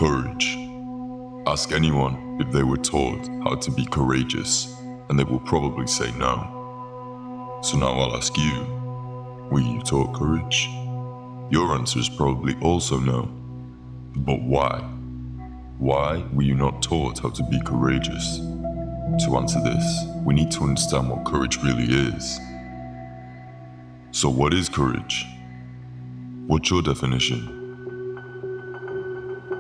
Courage. Ask anyone if they were taught how to be courageous, and they will probably say no. So now I'll ask you, were you taught courage? Your answer is probably also no. But why? Why were you not taught how to be courageous? To answer this, we need to understand what courage really is. So what is courage? What's your definition?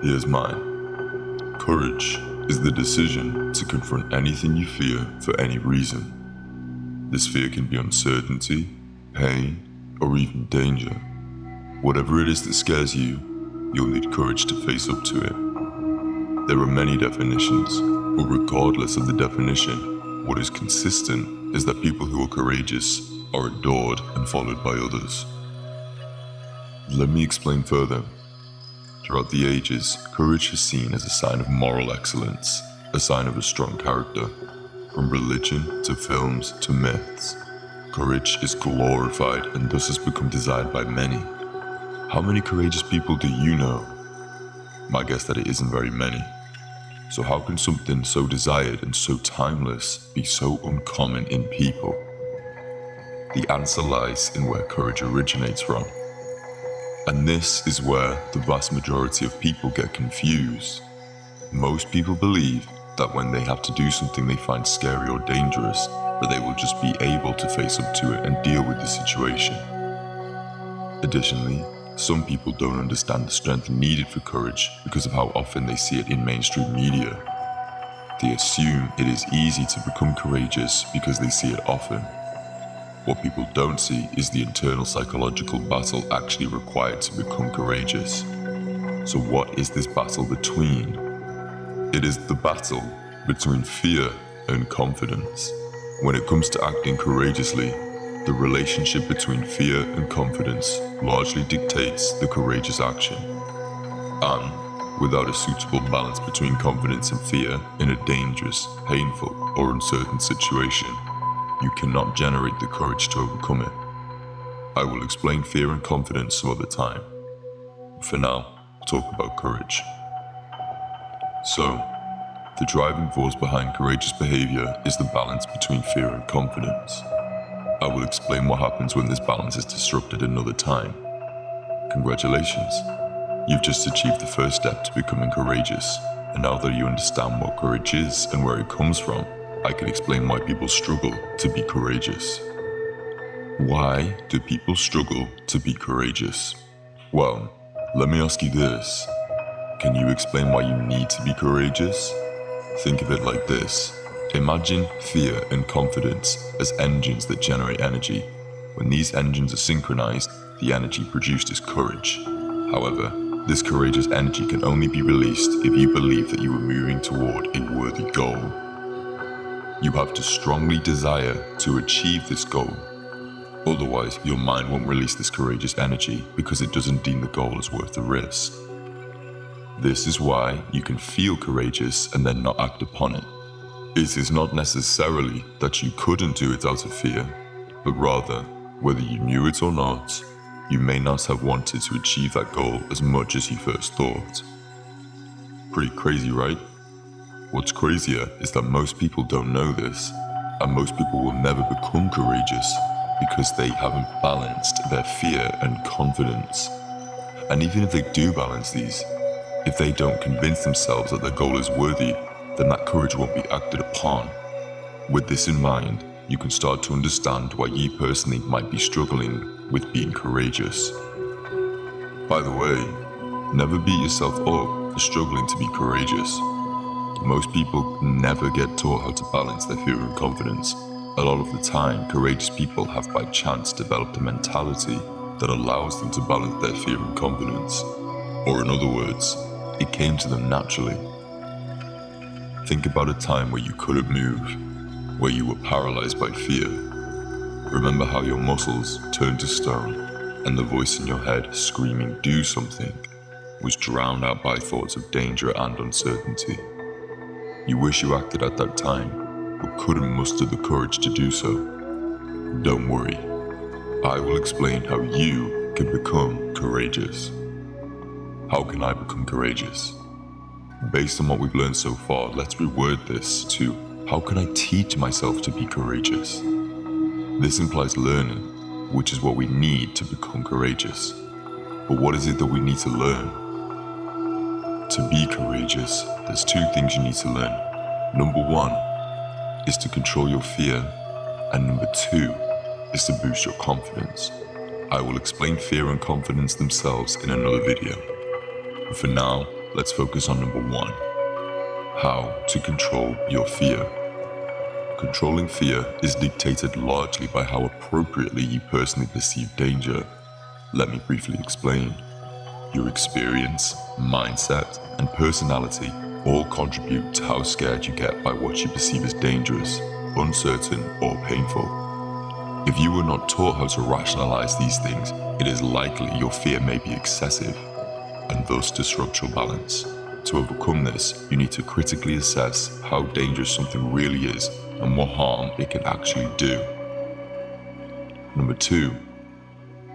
Here's mine. Courage is the decision to confront anything you fear for any reason. This fear can be uncertainty, pain, or even danger. Whatever it is that scares you, you'll need courage to face up to it. There are many definitions, but regardless of the definition, what is consistent is that people who are courageous are adored and followed by others. Let me explain further. Throughout the ages, courage is seen as a sign of moral excellence, a sign of a strong character. From religion to films to myths, courage is glorified and thus has become desired by many. How many courageous people do you know? My guess that it isn't very many. So how can something so desired and so timeless be so uncommon in people? The answer lies in where courage originates from. And this is where the vast majority of people get confused. Most people believe that when they have to do something they find scary or dangerous, that they will just be able to face up to it and deal with the situation. Additionally, some people don't understand the strength needed for courage because of how often they see it in mainstream media. They assume it is easy to become courageous because they see it often. What people don't see is the internal psychological battle actually required to become courageous. So what is this battle between? It is the battle between fear and confidence. When it comes to acting courageously, the relationship between fear and confidence largely dictates the courageous action. And without a suitable balance between confidence and fear in a dangerous, painful, or uncertain situation, you cannot generate the courage to overcome it. I will explain fear and confidence some other time. For now, talk about courage. So, the driving force behind courageous behavior is the balance between fear and confidence. I will explain what happens when this balance is disrupted another time. Congratulations, you've just achieved the first step to becoming courageous, and now that you understand what courage is and where it comes from, I can explain why people struggle to be courageous. Why do people struggle to be courageous? Well, let me ask you this. Can you explain why you need to be courageous? Think of it like this. Imagine fear and confidence as engines that generate energy. When these engines are synchronized, the energy produced is courage. However, this courageous energy can only be released if you believe that you are moving toward a worthy goal. You have to strongly desire to achieve this goal. Otherwise, your mind won't release this courageous energy because it doesn't deem the goal as worth the risk. This is why you can feel courageous and then not act upon it. It is not necessarily that you couldn't do it out of fear, but rather, whether you knew it or not, you may not have wanted to achieve that goal as much as you first thought. Pretty crazy, right? What's crazier is that most people don't know this, and most people will never become courageous because they haven't balanced their fear and confidence. And even if they do balance these, if they don't convince themselves that their goal is worthy, then that courage won't be acted upon. With this in mind, you can start to understand why you personally might be struggling with being courageous. By the way, never beat yourself up for struggling to be courageous. Most people never get taught how to balance their fear and confidence. A lot of the time, courageous people have by chance developed a mentality that allows them to balance their fear and confidence. Or in other words, it came to them naturally. Think about a time where you couldn't move, where you were paralyzed by fear. Remember how your muscles turned to stone and the voice in your head screaming, "Do something," was drowned out by thoughts of danger and uncertainty. You wish you acted at that time, but couldn't muster the courage to do so. Don't worry, I will explain how you can become courageous. How can I become courageous? Based on what we've learned so far, let's reword this to, how can I teach myself to be courageous? This implies learning, which is what we need to become courageous. But what is it that we need to learn? To be courageous, there's two things you need to learn. Number one is to control your fear, and number two is to boost your confidence. I will explain fear and confidence themselves in another video. But for now, let's focus on number one, how to control your fear. Controlling fear is dictated largely by how appropriately you personally perceive danger. Let me briefly explain. Your experience, mindset, and personality all contribute to how scared you get by what you perceive as dangerous, uncertain, or painful. If you were not taught how to rationalize these things, it is likely your fear may be excessive, and thus disrupt your balance. To overcome this, you need to critically assess how dangerous something really is and what harm it can actually do. Number two,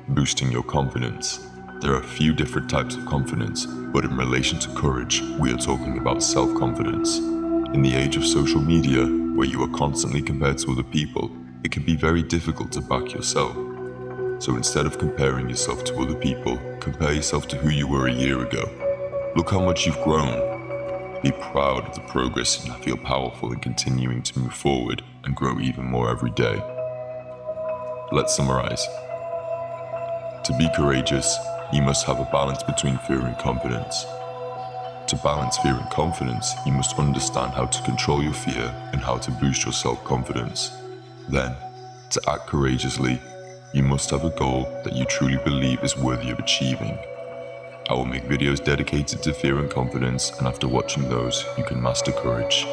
boosting your confidence. There are a few different types of confidence, but in relation to courage, we are talking about self-confidence. In the age of social media, where you are constantly compared to other people, it can be very difficult to back yourself. So instead of comparing yourself to other people, compare yourself to who you were a year ago. Look how much you've grown. Be proud of the progress and feel powerful in continuing to move forward and grow even more every day. Let's summarize. To be courageous, you must have a balance between fear and confidence. To balance fear and confidence, you must understand how to control your fear and how to boost your self-confidence. Then, to act courageously, you must have a goal that you truly believe is worthy of achieving. I will make videos dedicated to fear and confidence, and after watching those, you can master courage.